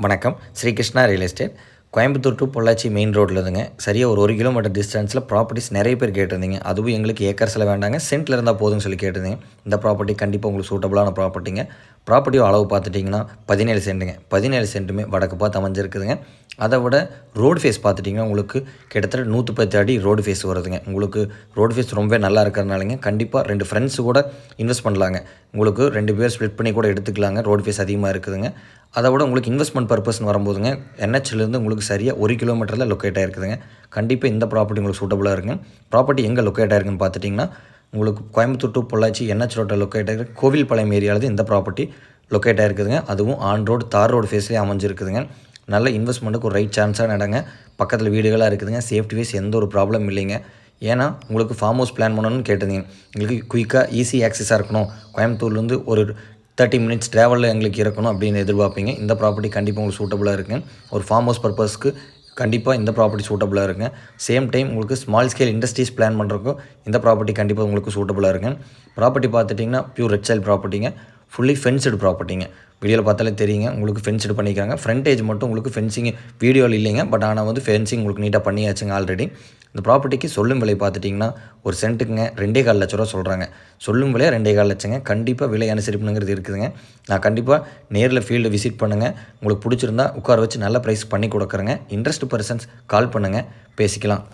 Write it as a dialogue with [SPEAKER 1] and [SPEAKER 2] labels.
[SPEAKER 1] வணக்கம். Sri Krishna real estate Coimbatore to Pollachi main ரோட்டில் இருந்துங்க. சரியாக ஒரு கிலோமீட்டர் டிஸ்டன்ஸில் ப்ராப்பர்ட்டிஸ் நிறைய பேர் கேட்டிருந்தீங்க. அதுவும் எங்களுக்கு ஏக்கர்ஸில் வேண்டாங்க, சென்ட்டில் இருந்தால் போதும்னு சொல்லி கேட்டிருந்தீங்க. இந்த ப்ராப்பர்ட்டி கண்டிப்பாக உங்களுக்கு சூட்டபுளான ப்ராப்பர்ட்டிங்க. ப்ராப்பர்ட்டியும் அளவு பார்த்துட்டிங்கன்னா 17 சென்ட்டுங்க. 17 சென்ட்டுமே வடக்கு பார்த்து அமைஞ்சிருக்குதுங்க. அதை விட ரோடு ஃபேஸ் பார்த்துட்டிங்கன்னா உங்களுக்கு கிட்டத்தட்ட 110 அடி ரோடு ஃபேஸ் வருதுங்க. உங்களுக்கு ரோடு ஃபேஸ் ரொம்ப நல்லா இருக்கிறதுனாலங்க கண்டிப்பாக 2 ஃப்ரெண்ட்ஸு கூட இன்வெஸ்ட் பண்ணலாங்க. உங்களுக்கு 2 பேர் ஸ்ப்ளிட் பண்ணி கூட எடுத்துக்கலாங்க. ரோடு ஃபேஸ் அதிகமாக இருக்குதுங்க. அதை விட உங்களுக்கு இன்வெஸ்ட்மெண்ட் பர்பஸ்னு வரும்போதுங்க என்ஹெச்லேருந்து உங்களுக்கு சரியாக 1 கிலோமீட்டரில் லொக்கேட் ஆகிருக்குதுங்க. கண்டிப்பாக இந்த ப்ராப்பர்ட்டி உங்களுக்கு சூட்டபுளாக இருக்குங்க. ப்ராப்பர்ட்டி எங்கே லொக்கேட் ஆகிருக்குன்னு பார்த்துட்டிங்கன்னா உங்களுக்கு கோயம்புத்தூர் டு பொள்ளாச்சி என்ஹெச் ரோட்டில் லொக்கேட் ஆகிருக்கு. கோவில்பாளையம் ஏரியாவில் இந்த ப்ராப்பர்ட்டி லொக்கேட் ஆகிருக்குதுங்க. அதுவும் ஆன் ரோடு தார் ரோடு ஃபேஸ்லேயே அமைஞ்சிருக்குதுங்க. நல்ல இன்வெஸ்ட்மெண்ட்டுக்கு ஒரு ரைட் சான்ஸான இடங்க. பக்கத்தில் வீடுகளாக இருக்குதுங்க. சேஃப்டி வைஸ் எந்த ஒரு ப்ராப்ளம் இல்லைங்க. ஏன்னா உங்களுக்கு ஃபார்ம் ஹவுஸ் பிளான் பண்ணணும்னு கேட்டிருந்தீங்க. எங்களுக்கு குயிக்காக ஈஸி ஆக்சஸாக இருக்கணும், கோயம்புத்தூர்லேருந்து ஒரு 30 மினிட்ஸ் ட்ராவலில் எங்களுக்கு இருக்கணும் அப்படின்னு எதிர்பார்ப்பீங்க. இந்த ப்ராப்பர்ட்டி கண்டிப்பாக உங்களுக்கு சூட்டபுளாக இருக்குங்க. ஒரு ஃபார்ம் ஹவுஸ் பர்பஸ்க்கு கண்டிப்பாக இந்த ப்ராப்பர்ட்டி சூட்டபுளாக இருக்குங்க. சேம் டைம் உங்களுக்கு ஸ்மால் ஸ்கேல் இண்டஸ்ட்ரீஸ் பிளான் பண்ணுறதுக்கும் இந்த ப்ராப்பர்ட்டி கண்டிப்பாக உங்களுக்கு சூட்டபுளாக இருக்குங்க. ப்ராப்பர்ட்டி பார்த்துட்டிங்கன்னா பியூர் ரெட் சைல் ப்ராப்பர்ட்டிங்க. ஃபுல்லி ஃபென்ஸ்டு ப்ராப்பர்ட்டிங்க. வீடியோவில் பார்த்தாலே தெரியுங்க, உங்களுக்கு ஃபென்ஸ்டு பண்ணிக்கிறாங்க. ஃப்ரண்டேஜ் மட்டும் உங்களுக்கு ஃபென்சிங் வீடியோவில் இல்லைங்க, பட் ஆனால் வந்து ஃபென்சிங் உங்களுக்கு நீட்டாக பண்ணியாச்சுங்க ஆல்ரெடி. இந்த ப்ராப்பர்ட்டிக்கு சொல்லும் விலை பார்த்துட்டிங்கன்னா ஒரு சென்ட்டுக்குங்க 2,4 லட்ச ரூபா சொல்கிறாங்க. சொல்லும் விலை 2,4 லட்சங்க. கண்டிப்பாக விலை அனுசரிப்புங்கிறது இருக்குதுங்க. நான் கண்டிப்பாக நேரில் ஃபீல்டு விசிட் பண்ணுங்கள். உங்களுக்கு பிடிச்சிருந்தா உட்கார வச்சு நல்ல ப்ரைஸ் பண்ணி கொடுக்குறேங்க. இன்ட்ரெஸ்ட் பர்சன்ஸ் கால் பண்ணுங்கள், பேசிக்கலாம்.